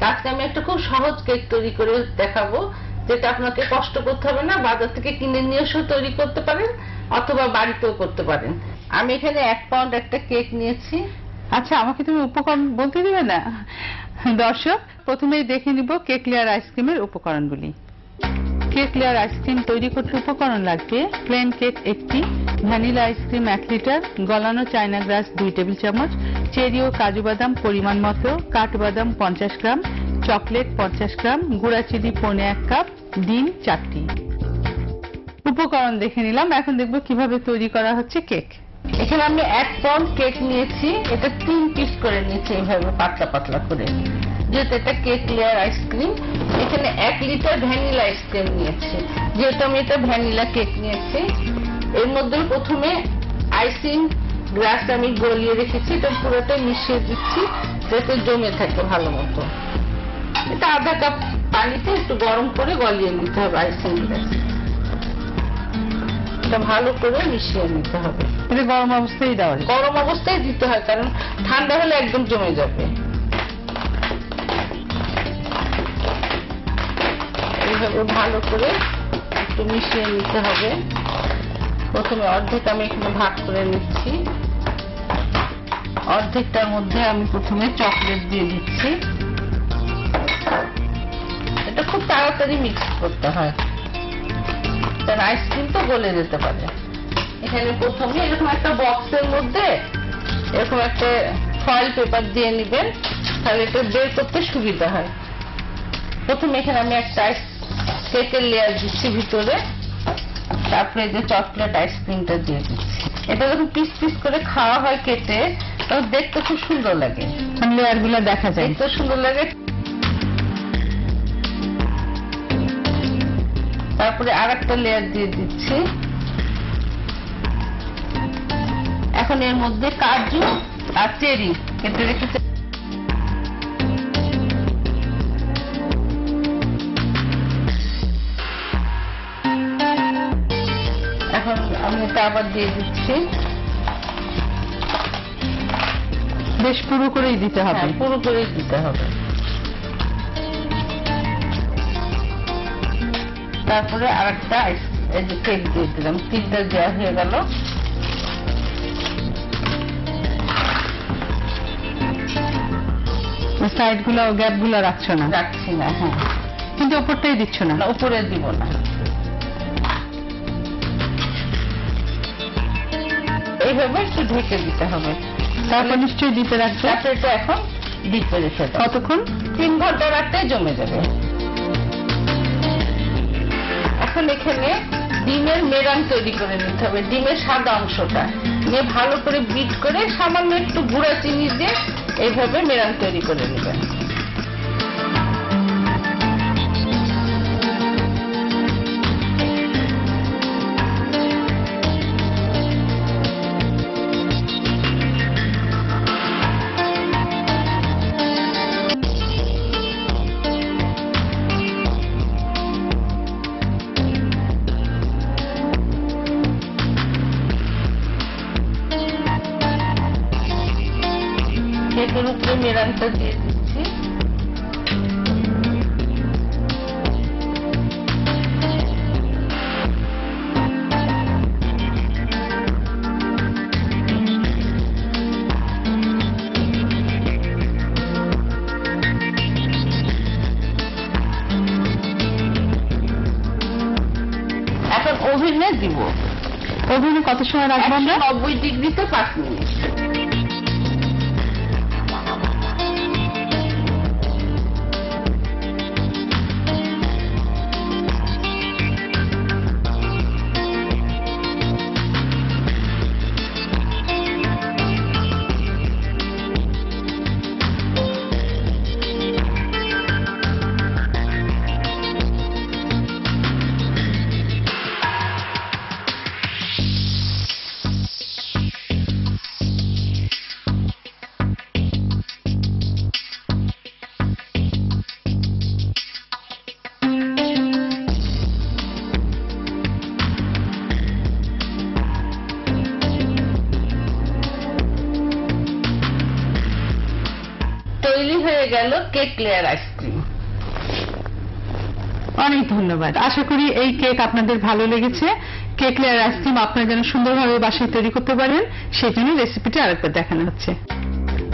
আজকে আমি একটা খুব সহজ কেক তৈরি করে দেখাবো, যেটা আপনাকে কষ্ট করতে হবে না। বাজার থেকে কিনে নিয়ে এসেও তৈরি করতে পারেন অথবা বাড়িতেও করতে পারেন। আমি এখানে 1 পাউন্ড একটা কেক নিয়েছি। আচ্ছা, আমাকে তুমি উপকরণ বলতে দিবে না? দর্শক, প্রথমেই দেখে নিব কেক লেয়ার আইসক্রিমের উপকরণগুলি। কেক লেয়ার আইসক্রিম তৈরি করতে উপকরণ লাগবে: প্লেন কেক 1টি, ভ্যানিলা আইসক্রিম 1 লিটার, গলানো চায়না গ্রাস 2 টেবিল চামচ, চেরি ও কাজু বাদাম পরিমাণ মতো, কাঠবাদাম 50 গ্রাম, চকলেট 50 গ্রাম, গুঁড়া চিনি 1/4 কাপ, ডিম 4টি। উপকরণ দেখে নিলাম, এখন দেখব কিভাবে তৈরি করা হচ্ছে কেক। এখানে আমি 1 পাউন্ড কেক নিয়েছি, এটা 3 পিস করে নিয়েছি এইভাবে পাতলা পাতলা করে, যেহেতু এটা কেক লেয়ার আইসক্রিম। এখানে 1 লিটার ভ্যানিলা আইসক্রিম নিয়েছি, যেহেতু আমি এটা ভ্যানিলা কেক নিয়েছি। এর মধ্যে প্রথমে আইসিং গ্লাস আমি গলিয়ে রেখেছি, এটা পুরোটাই মিশিয়ে দিচ্ছি যাতে জমে থাকে ভালো মতো। এটা আধা কাপ পানিতে একটু গরম করে গলিয়ে নিতে হবে আইসিং গ্লাস, এটা ভালো করে মিশিয়ে নিতে হবে। এটা গরম অবস্থায় দেওয়া যায়? গরম অবস্থায় দিতে হয়, কারণ ঠান্ডা হলে একদম জমে যাবে। এইভাবে ভালো করে একটু মিশিয়ে নিতে হবে। প্রথমে অর্ধেক আমি এখানে ভাগ করে নিচ্ছি, অর্ধেকটার মধ্যে আমি প্রথমে চকলেট দিয়ে দিচ্ছি। এটা খুব তাড়াতাড়ি মিক্স করতে হয়, কারণ আইসক্রিম তো গলে যেতে পারে। এখানে প্রথমে এরকম একটা বক্সের মধ্যে এরকম একটা ফয়েল পেপার দিয়ে নেবেন, তাহলে এটা বের করতে সুবিধা হয়। প্রথমে এখানে আমি একটা কেকের লেয়ার দিচ্ছি ভিতরে, তারপরে যে চকলেট আইসক্রিমটা দিয়ে দিচ্ছি। এটা যখন পিস পিস করে খাওয়া হয় কেটে, তখন দেখতে খুব সুন্দর লাগে, লেয়ার গুলো দেখা যায়, দেখতে সুন্দর লাগে। তারপরে আরেকটা লেয়ার দিয়ে দিচ্ছি। এখন এর মধ্যে কাজু আর চেরি কেটে রেখেছি, এখন আমি এটা আবার দিয়ে দিচ্ছি। বেশ পুরো করেই দিতে হবে? হ্যাঁ, পুরো করেই দিতে হবে। তারপরে আরেকটা কেক দিয়ে দিলাম, 3টা দেওয়া হয়ে গেল। সাইড গুলো গ্যাপ গুলো রাখছো না? রাখছি না। হ্যাঁ, কিন্তু উপরটাই দিচ্ছ না? উপরে দিব না, এইভাবে একটু ঢেকে দিতে হবে। তারপর নিশ্চয়ই দিতে রাখছো? তারপরে এটা এখন দিতে রেখে দাও। কতক্ষণ? 3 ঘন্টা রাখতে জমে যাবে। এখন এখানে ডিমের মেরান তৈরি করে নিতে হবে। ডিমের সাদা অংশটা নিয়ে ভালো করে বিট করে সামান্য একটু গুঁড়া চিনি দিয়ে এইভাবে মেরান তৈরি করে নেবেন। কেকের উপরে মেরানটা দিয়ে দিচ্ছি। এখন ওভেনে দিব। ওভেনে কত সময় রাখবো আমরা? 90 ডিগ্রিতে 5 মিনিট। Cake layer ice cream. অনেক ধন্যবাদ। আশা করি এই কেক আপনাদের ভালো লেগেছে। কেক লেয়ার আইসক্রিম আপনারা যেন সুন্দরভাবে বাসায় তৈরি করতে পারেন সেই জন্য রেসিপিটা আরেকবার দেখানো হচ্ছে।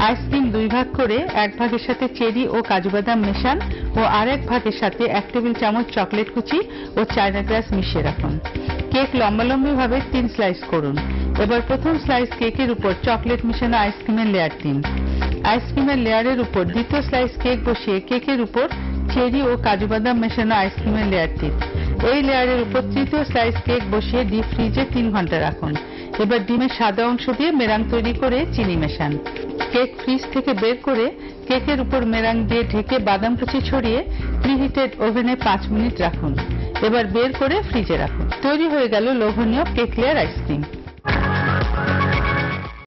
আইসক্রিম 2 ভাগ করে 1 ভাগের সাথে চেরি ও কাজু বাদাম মেশান ও আরেক ভাগের সাথে 1 টেবিল চামচ চকলেট কুচি ও চায়না গ্রাস মিশিয়ে রাখুন। কেক লম্বালম্বি ভাবে 3 স্লাইস করুন। এবার প্রথম স্লাইস কেকের উপর চকলেট মিশানো আইসক্রিমের লেয়ার দিন। আইসক্রিমের লেয়ারের উপর দ্বিতীয় স্লাইস কেক বসিয়ে কেকের উপর চেরি ও কাজু বাদাম মেশানো আইসক্রিমের লেয়ার দিন। এই লেয়ারের উপর তৃতীয় স্লাইস কেক বসিয়ে ডিপ ফ্রিজে 3 ঘন্টা রাখুন। এবার ডিমের সাদা অংশ দিয়ে মেরাং তৈরি করে চিনি মেশান। কেক ফ্রিজ থেকে বের করে কেকের উপর মেরাং দিয়ে ঢেকে বাদাম কুচি ছড়িয়ে প্রিহিটেড ওভেনে 5 মিনিট রাখুন। এবার বের করে ফ্রিজে রাখুন। তৈরি হয়ে গেল লোভনীয় কেক লেয়ার আইসক্রিম।